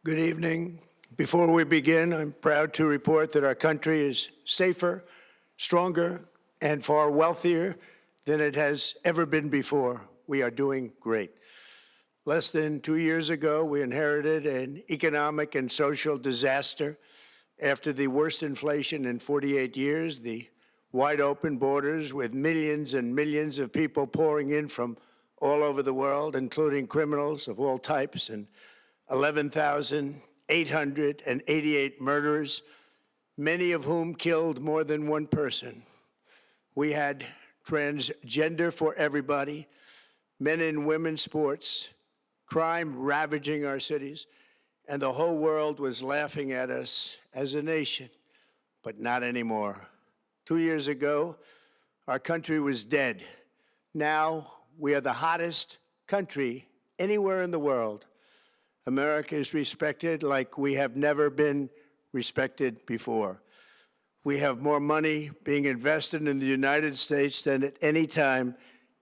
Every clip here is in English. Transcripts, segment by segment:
Good evening. Before we begin, I'm proud to report that our country is safer, stronger, and far wealthier than it has ever been before. We are doing great. Less than 2 years ago, we inherited an economic and social disaster. After the worst inflation in 48 years, the wide open borders with millions and millions of people pouring in from all over the world, including criminals of all types, and 11,888 murders, many of whom killed more than one person. We had transgender for everybody, men and women sports, crime ravaging our cities, and the whole world was laughing at us as a nation, but not anymore. 2 years ago, our country was dead. Now we are the hottest country anywhere in the world. America is respected like we have never been respected before. We have more money being invested in the United States than at any time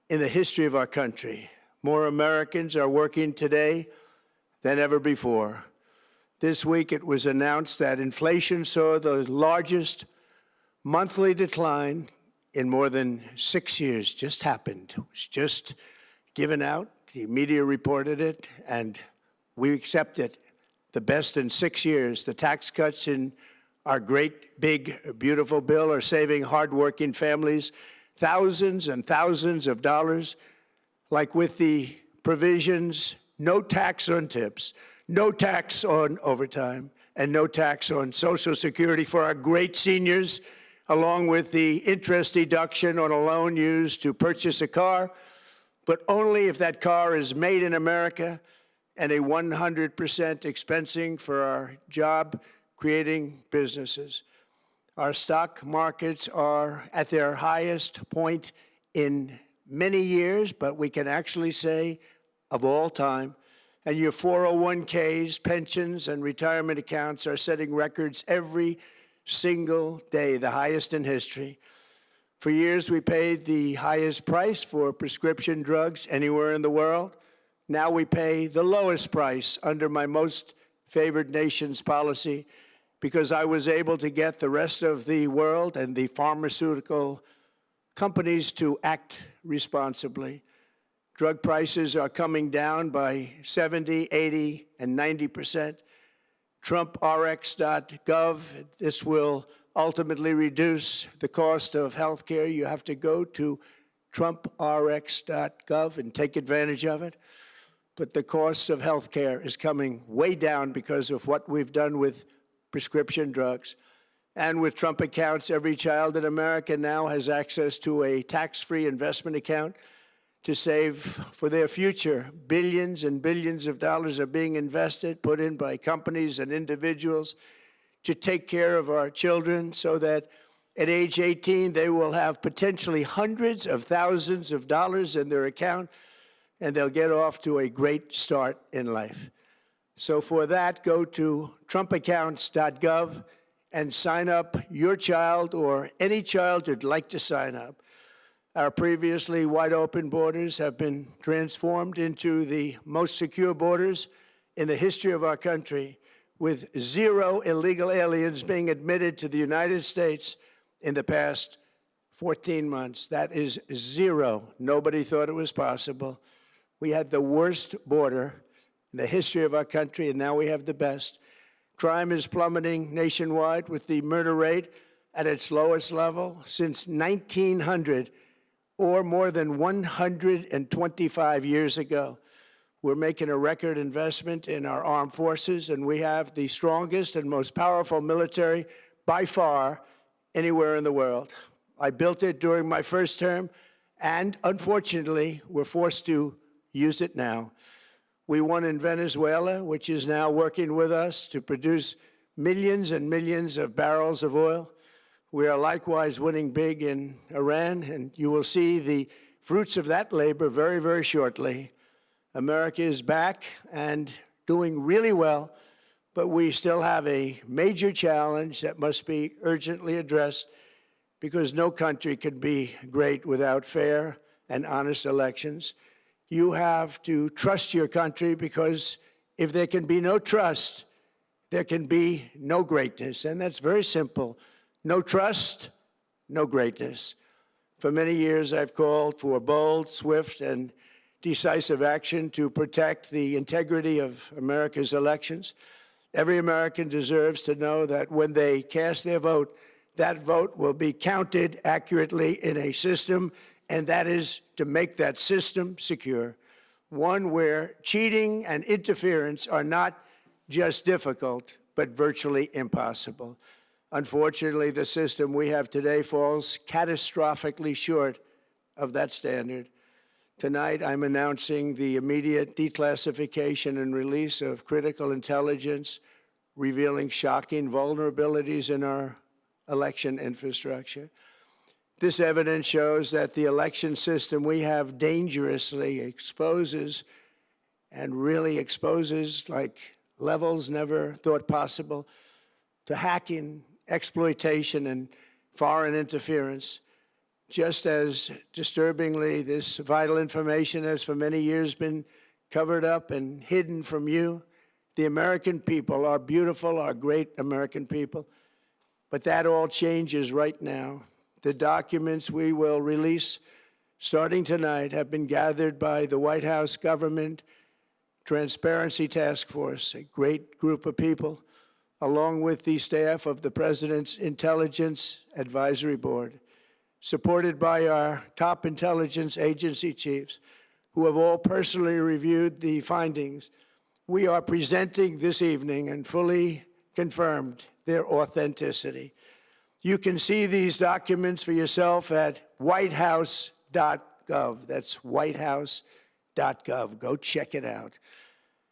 in the history of our country. More Americans are working today than ever before. This week it was announced that inflation saw the largest monthly decline in more than 6 years. Just happened. It was just given out. The media reported it, and we accept it. The best in 6 years. The tax cuts in our great, big, beautiful bill are saving hardworking families thousands and thousands of dollars, like with the provisions, no tax on tips, no tax on overtime, and no tax on Social Security for our great seniors, along with the interest deduction on a loan used to purchase a car, but only if that car is made in America, and a 100% expensing for our job-creating businesses. Our stock markets are at their highest point in many years, but we can actually say of all time. And your 401ks, pensions, and retirement accounts are setting records every single day, the highest in history. For years, we paid the highest price for prescription drugs anywhere in the world. Now we pay the lowest price under my most favored nation's policy because I was able to get the rest of the world and the pharmaceutical companies to act responsibly. Drug prices are coming down by 70, 80, and 90%. TrumpRx.gov, this will ultimately reduce the cost of health care. You have to go to TrumpRx.gov and take advantage of it. But the cost of health care is coming way down because of what we've done with prescription drugs. And with Trump accounts, every child in America now has access to a tax-free investment account to save for their future. Billions and billions of dollars are being invested, put in by companies and individuals to take care of our children so that at age 18, they will have potentially hundreds of thousands of dollars in their account, and they'll get off to a great start in life. So for that, go to trumpaccounts.gov and sign up your child or any child who'd like to sign up. Our previously wide open borders have been transformed into the most secure borders in the history of our country, with 0 illegal aliens being admitted to the United States in the past 14 months. That is 0. Nobody thought it was possible. We had the worst border in the history of our country, and now we have the best. Crime is plummeting nationwide, with the murder rate at its lowest level since 1900, or more than 125 years ago. We're making a record investment in our armed forces, and we have the strongest and most powerful military by far anywhere in the world. I built it during my first term, and unfortunately, we're forced to use it now. We won in Venezuela, which is now working with us to produce millions and millions of barrels of oil. We are likewise winning big in Iran, and you will see the fruits of that labor very, very shortly. America is back and doing really well, but we still have a major challenge that must be urgently addressed because no country can be great without fair and honest elections. You have to trust your country, because if there can be no trust, there can be no greatness. And that's very simple. No trust, no greatness. For many years, I've called for bold, swift, and decisive action to protect the integrity of America's elections. Every American deserves to know that when they cast their vote, that vote will be counted accurately in a system, and that is to make that system secure, one where cheating and interference are not just difficult, but virtually impossible. Unfortunately, the system we have today falls catastrophically short of that standard. Tonight, I'm announcing the immediate declassification and release of critical intelligence revealing shocking vulnerabilities in our election infrastructure. This evidence shows that the election system we have dangerously exposes and really exposes like levels never thought possible to hacking, exploitation, and foreign interference. Just as disturbingly, this vital information has for many years been covered up and hidden from you, the American people, our beautiful, our great American people. But that all changes right now. The documents we will release starting tonight have been gathered by the White House Government Transparency Task Force, a great group of people, along with the staff of the President's Intelligence Advisory Board, supported by our top intelligence agency chiefs, who have all personally reviewed the findings. We are presenting this evening and fully confirmed their authenticity. You can see these documents for yourself at whitehouse.gov. That's whitehouse.gov. Go check it out.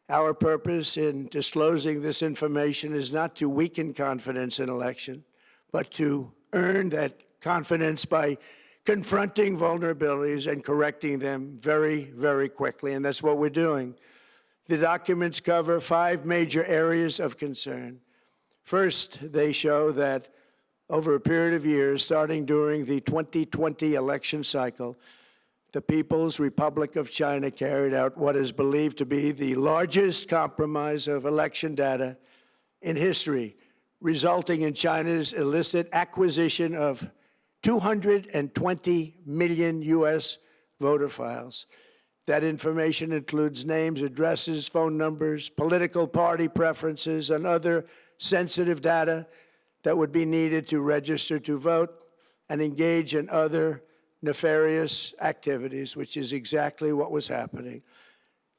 Our purpose in disclosing this information is not to weaken confidence in election, but to earn that confidence by confronting vulnerabilities and correcting them very, very quickly. And that's what we're doing. The documents cover 5 major areas of concern. First, they show that over a period of years, starting during the 2020 election cycle, the People's Republic of China carried out what is believed to be the largest compromise of election data in history, resulting in China's illicit acquisition of 220 million U.S. voter files. That information includes names, addresses, phone numbers, political party preferences, and other sensitive data that would be needed to register to vote and engage in other nefarious activities, which is exactly what was happening.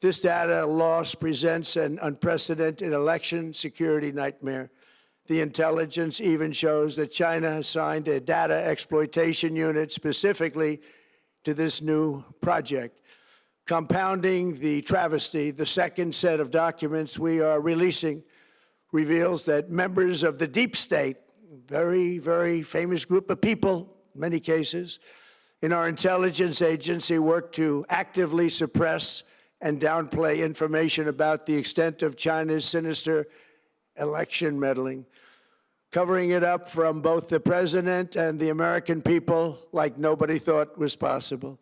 This data loss presents an unprecedented election security nightmare. The intelligence even shows that China has signed a data exploitation unit specifically to this new project. Compounding the travesty, the second set of documents we are releasing reveals that members of the deep state, very, very famous group of people, in many cases, in our intelligence agency work to actively suppress and downplay information about the extent of China's sinister election meddling, covering it up from both the president and the American people like nobody thought was possible.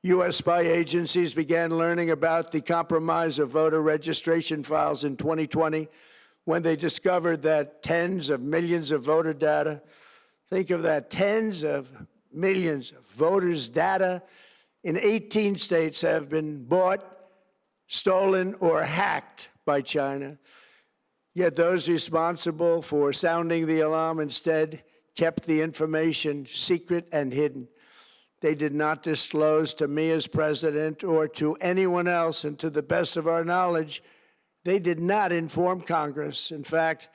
U.S. spy agencies began learning about the compromise of voter registration files in 2020 when they discovered that tens of millions of voter data, think of that, tens of millions of voters' data in 18 states have been bought, stolen, or hacked by China. Yet those responsible for sounding the alarm instead kept the information secret and hidden. They did not disclose to me as president or to anyone else, and to the best of our knowledge, they did not inform Congress. In fact,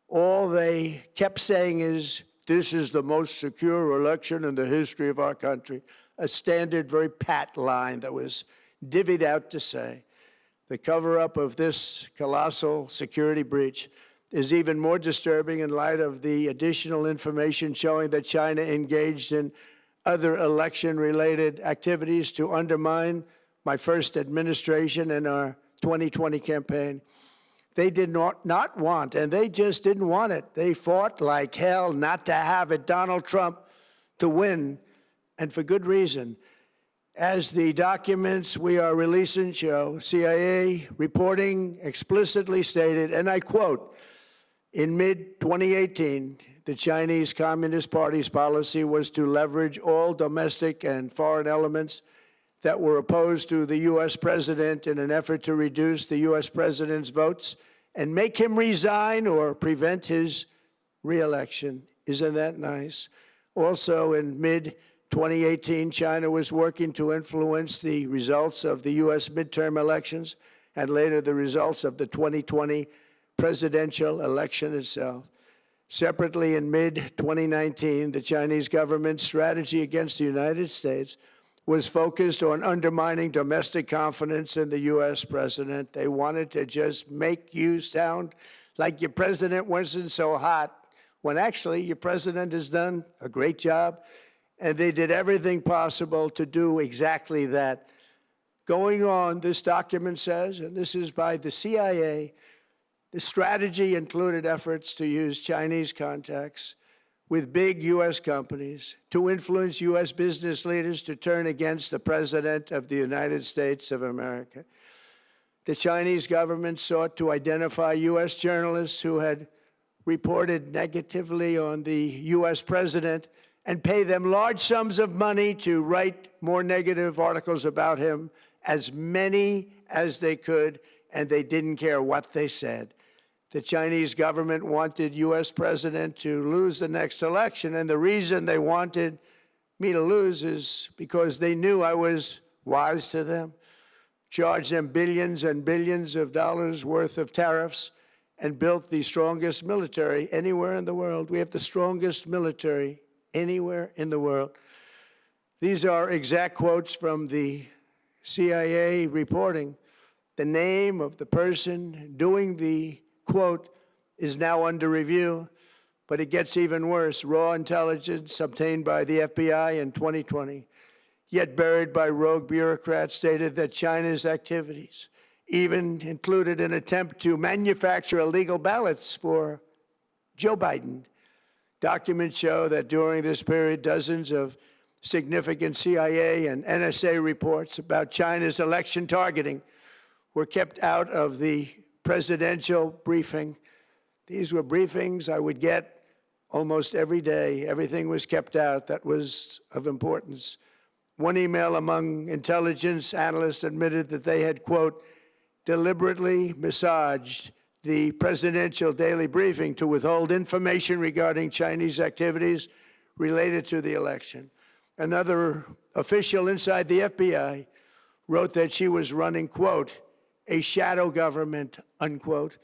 all they kept saying is, this is the most secure election in the history of our country, a standard, very pat line that was divvied out to say. The cover-up of this colossal security breach is even more disturbing in light of the additional information showing that China engaged in other election-related activities to undermine my first administration and our 2020 campaign. They did not want, and they just didn't want it. They fought like hell not to have it, Donald Trump, to win, and for good reason. As the documents we are releasing show, CIA reporting explicitly stated, and I quote, In mid-2018, the Chinese Communist Party's policy was to leverage all domestic and foreign elements that were opposed to the U.S. president in an effort to reduce the U.S. president's votes and make him resign or prevent his re-election. Isn't that nice? Also, in mid-2018, China was working to influence the results of the U.S. midterm elections and later the results of the 2020 presidential election itself. Separately, in mid-2019, the Chinese government's strategy against the United States was focused on undermining domestic confidence in the U.S. president. They wanted to just make you sound like your president wasn't so hot, when actually your president has done a great job, and they did everything possible to do exactly that. Going on, this document says, and this is by the CIA, the strategy included efforts to use Chinese contacts with big U.S. companies to influence U.S. business leaders to turn against the President of the United States of America. The Chinese government sought to identify U.S. journalists who had reported negatively on the U.S. president and pay them large sums of money to write more negative articles about him, as many as they could, and they didn't care what they said. The Chinese government wanted U.S. president to lose the next election, and the reason they wanted me to lose is because they knew I was wise to them, charged them billions and billions of dollars worth of tariffs, and built the strongest military anywhere in the world. We have the strongest military anywhere in the world. These are exact quotes from the CIA reporting. The name of the person doing the quote is now under review, but it gets even worse. Raw intelligence obtained by the FBI in 2020, yet buried by rogue bureaucrats, stated that China's activities even included an attempt to manufacture illegal ballots for Joe Biden. Documents show that during this period, dozens of significant CIA and NSA reports about China's election targeting were kept out of the presidential briefing. These were briefings I would get almost every day. Everything was kept out that was of importance. One email among intelligence analysts admitted that they had, quote, deliberately massaged the presidential daily briefing to withhold information regarding Chinese activities related to the election. Another official inside the FBI wrote that she was running, quote, a shadow government, unquote,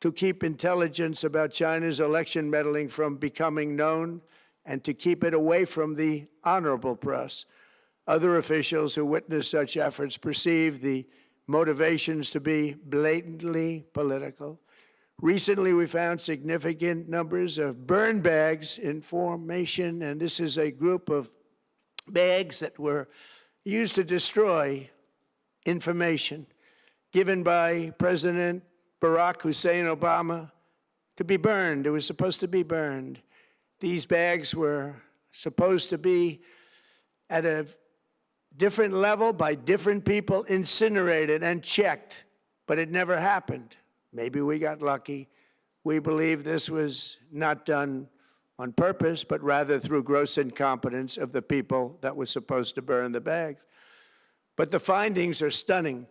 to keep intelligence about China's election meddling from becoming known and to keep it away from the honorable press. Other officials who witnessed such efforts perceived the motivations to be blatantly political. Recently, we found significant numbers of burn bags in formation, and this is a group of bags that were used to destroy information given by President Barack Hussein Obama to be burned. It was supposed to be burned. These bags were supposed to be at a different level by different people, incinerated and checked, but it never happened. Maybe we got lucky. We believe this was not done on purpose, but rather through gross incompetence of the people that were supposed to burn the bags. But the findings are stunning.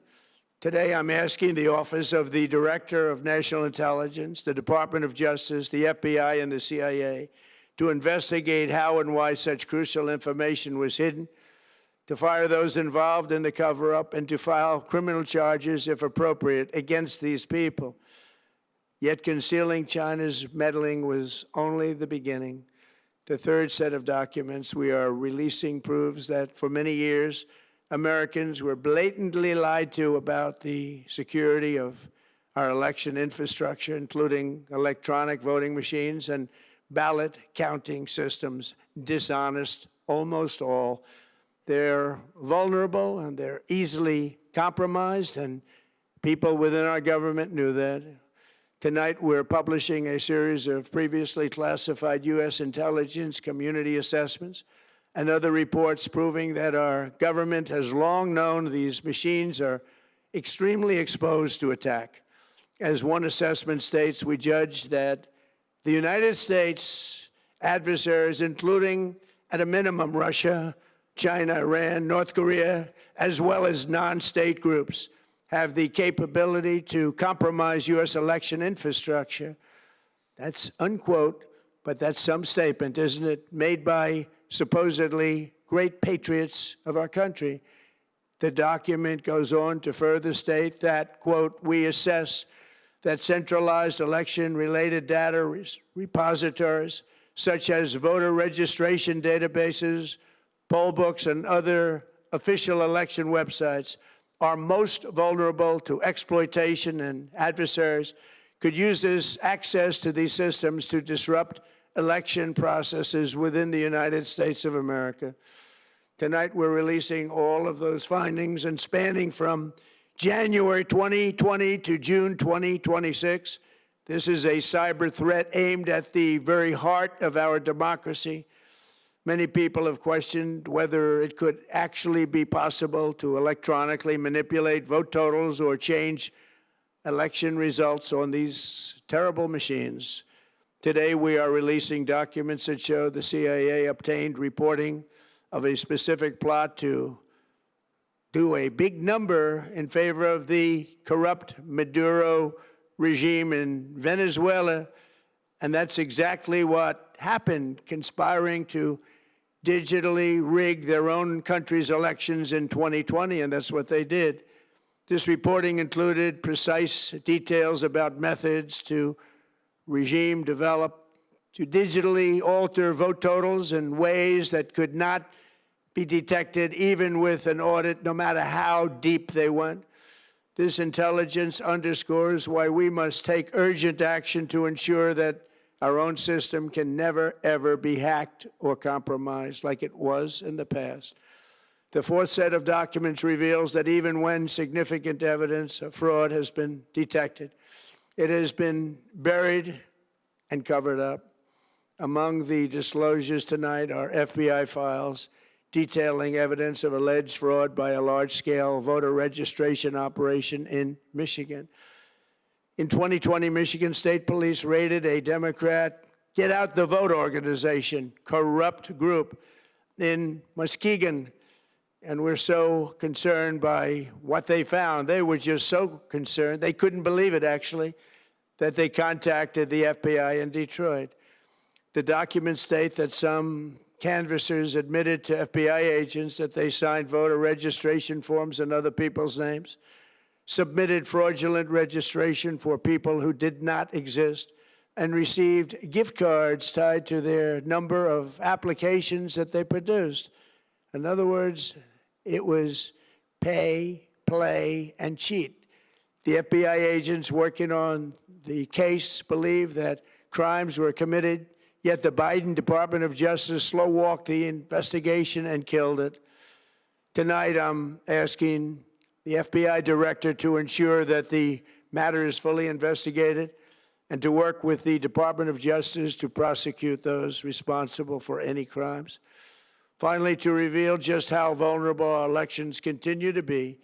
Today, I'm asking the Office of the Director of National Intelligence, the Department of Justice, the FBI, and the CIA to investigate how and why such crucial information was hidden, to fire those involved in the cover-up, and to file criminal charges, if appropriate, against these people. Yet concealing China's meddling was only the beginning. The third set of documents we are releasing proves that for many years, Americans were blatantly lied to about the security of our election infrastructure, including electronic voting machines and ballot counting systems, dishonest, almost all. They're vulnerable and they're easily compromised, and people within our government knew that. Tonight, we're publishing a series of previously classified U.S. intelligence community assessments and other reports proving that our government has long known these machines are extremely exposed to attack. As one assessment states, we judge that The United States adversaries, including at a minimum Russia, China, Iran, North Korea, as well as non-state groups, have the capability to compromise U.S. election infrastructure. That's unquote, but that's some statement, isn't it, made by supposedly great patriots of our country. The document goes on to further state that, quote, we assess that centralized election-related data repositories, such as voter registration databases, poll books, and other official election websites, are most vulnerable to exploitation, and adversaries could use this access to these systems to disrupt election processes within the United States of America. Tonight, we're releasing all of those findings, and spanning from January 2020 to June 2026. This is a cyber threat aimed at the very heart of our democracy. Many people have questioned whether it could actually be possible to electronically manipulate vote totals or change election results on these terrible machines. Today, we are releasing documents that show the CIA obtained reporting of a specific plot to do a big number in favor of the corrupt Maduro regime in Venezuela. And that's exactly what happened, conspiring to digitally rig their own country's elections in 2020, and that's what they did. This reporting included precise details about methods to regime develop to digitally alter vote totals in ways that could not be detected even with an audit, no matter how deep they went. This intelligence underscores why we must take urgent action to ensure that our own system can never, ever be hacked or compromised like it was in the past. The fourth set of documents reveals that even when significant evidence of fraud has been detected, it has been buried and covered up. Among the disclosures tonight are FBI files detailing evidence of alleged fraud by a large-scale voter registration operation in Michigan. In 2020, Michigan State Police raided a Democrat Get Out the Vote organization, corrupt group in Muskegon. And we're so concerned by what they found. They were just so concerned, they couldn't believe it, actually, that they contacted the FBI in Detroit. The documents state that some canvassers admitted to FBI agents that they signed voter registration forms in other people's names, submitted fraudulent registration for people who did not exist, and received gift cards tied to their number of applications that they produced. In other words, it was pay, play, and cheat. The FBI agents working on the case believe that crimes were committed, yet the Biden Department of Justice slow-walked the investigation and killed it. Tonight, I'm asking the FBI director to ensure that the matter is fully investigated and to work with the Department of Justice to prosecute those responsible for any crimes. Finally, to reveal just how vulnerable our elections continue to be,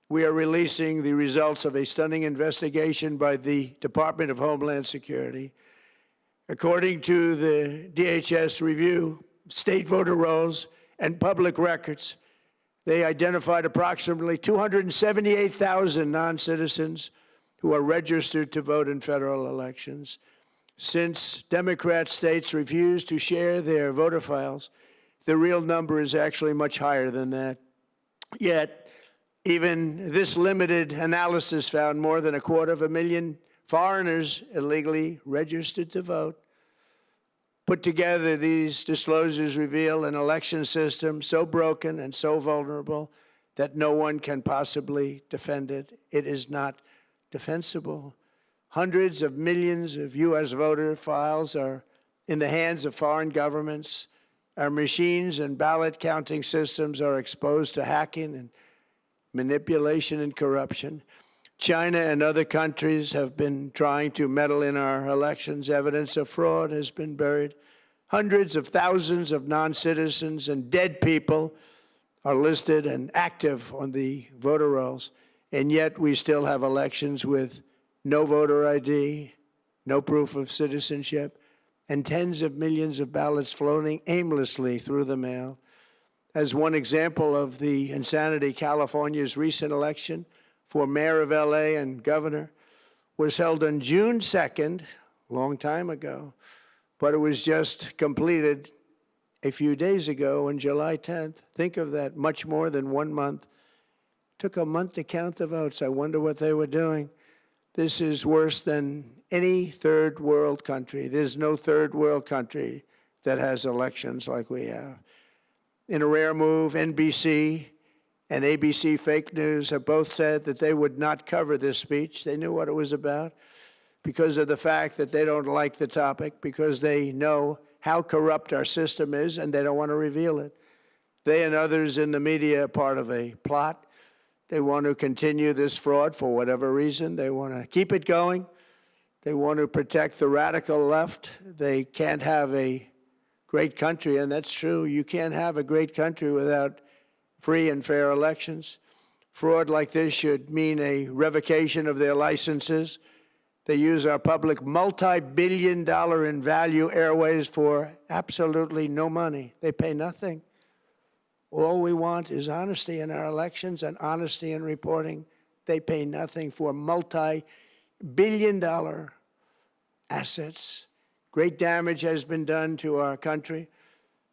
we are releasing the results of a stunning investigation by the Department of Homeland Security. According to the DHS review, state voter rolls and public records, they identified approximately 278,000 non-citizens who are registered to vote in federal elections. Since Democrat states refuse to share their voter files, the real number is actually much higher than that. Yet, even this limited analysis found more than 250,000 foreigners illegally registered to vote. Put together, these disclosures reveal an election system so broken and so vulnerable that no one can possibly defend it. It is not defensible. Hundreds of millions of U.S. voter files are in the hands of foreign governments. Our machines and ballot counting systems are exposed to hacking and manipulation and corruption. China and other countries have been trying to meddle in our elections. Evidence of fraud has been buried. Hundreds of thousands of non-citizens and dead people are listed and active on the voter rolls, and yet we still have elections with no voter ID, no proof of citizenship, and tens of millions of ballots floating aimlessly through the mail. As one example of the insanity, California's recent election for mayor of LA and governor was held on June 2nd, a long time ago, but it was just completed a few days ago on July 10th. Think of that, much more than 1 month. Took a month to count the votes. I wonder what they were doing. This is worse than any third world country. There's no third world country that has elections like we have. In a rare move, NBC and ABC Fake News have both said that they would not cover this speech. They knew what it was about because of the fact that they don't like the topic, because they know how corrupt our system is and they don't want to reveal it. They and others in the media are part of a plot. They want to continue this fraud for whatever reason. They want to keep it going. They want to protect the radical left. They can't have a great country, and that's true. You can't have a great country without free and fair elections. Fraud like this should mean a revocation of their licenses. They use our public multi-billion-dollar in value airways for absolutely no money. They pay nothing. All we want is honesty in our elections and honesty in reporting. They pay nothing for multi-billion-dollar assets. Great damage has been done to our country.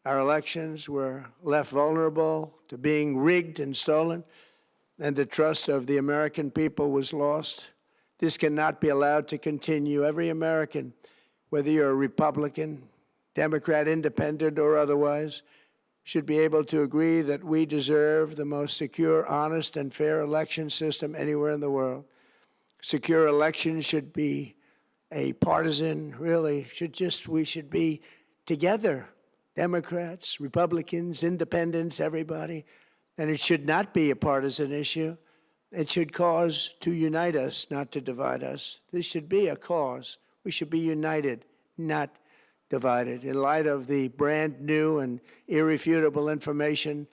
Our elections were left vulnerable to being rigged and stolen, and the trust of the American people was lost. This cannot be allowed to continue. Every American, whether you're a Republican, Democrat, Independent, or otherwise, should be able to agree that we deserve the most secure, honest, and fair election system anywhere in the world. Secure elections should be a partisan, really, we should be together, Democrats, Republicans, Independents, everybody, and it should not be a partisan issue. It should cause to unite us, not to divide us. This should be a cause. We should be united, not divided. In light of the brand new and irrefutable information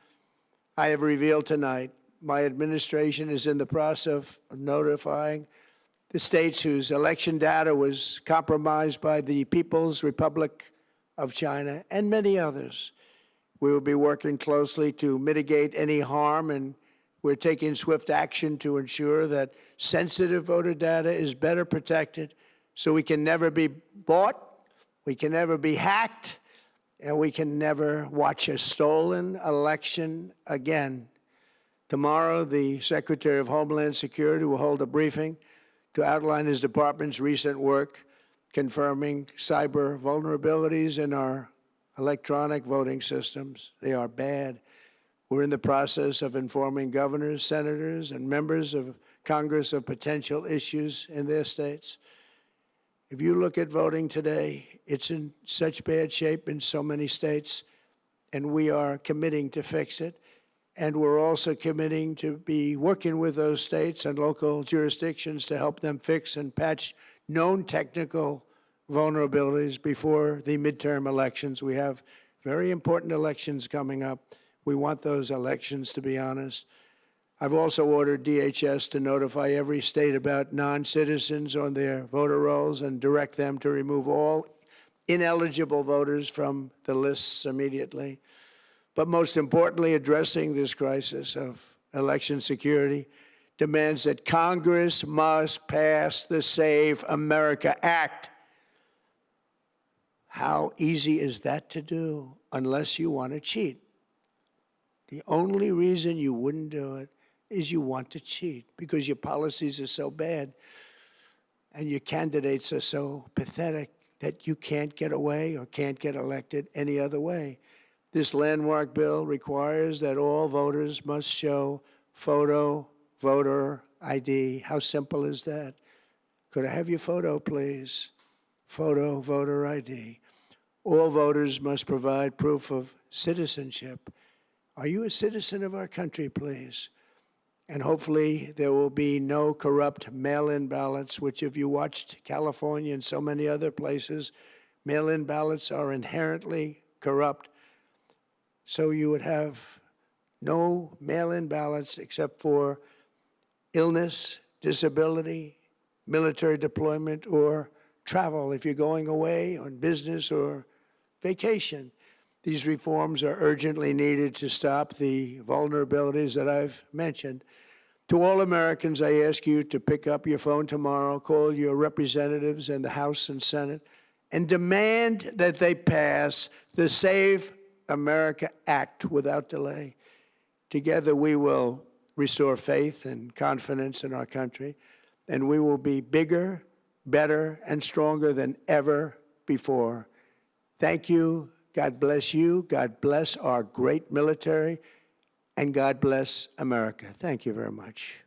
I have revealed tonight, my administration is in the process of notifying the states whose election data was compromised by the People's Republic of China and many others. We will be working closely to mitigate any harm, and we're taking swift action to ensure that sensitive voter data is better protected so we can never be bought, we can never be hacked, and we can never watch a stolen election again. Tomorrow, the Secretary of Homeland Security will hold a briefing to outline his department's recent work confirming cyber vulnerabilities in our electronic voting systems. They are bad. We're in the process of informing governors, senators, and members of Congress of potential issues in their states. If you look at voting today, it's in such bad shape in so many states, and we are committing to fix it. And we're also committing to be working with those states and local jurisdictions to help them fix and patch known technical vulnerabilities before the midterm elections. We have very important elections coming up. We want those elections to be honest. I've also ordered DHS to notify every state about non-citizens on their voter rolls and direct them to remove all ineligible voters from the lists immediately. But most importantly, addressing this crisis of election security demands that Congress must pass the Save America Act. How easy is that to do unless you want to cheat? The only reason you wouldn't do it is you want to cheat because your policies are so bad and your candidates are so pathetic that you can't get away or can't get elected any other way. This landmark bill requires that all voters must show photo voter ID. How simple is that? Could I have your photo, please? Photo voter ID. All voters must provide proof of citizenship. Are you a citizen of our country, please? And hopefully there will be no corrupt mail-in ballots, which if you watched California and so many other places, mail-in ballots are inherently corrupt. So you would have no mail-in ballots except for illness, disability, military deployment, or travel if you're going away on business or vacation. These reforms are urgently needed to stop the vulnerabilities that I've mentioned. To all Americans, I ask you to pick up your phone tomorrow, call your representatives in the House and Senate, and demand that they pass the Save America Act without delay. Together, we will restore faith and confidence in our country, and we will be bigger, better, and stronger than ever before. Thank you. God bless you. God bless our great military. And God bless America. Thank you very much.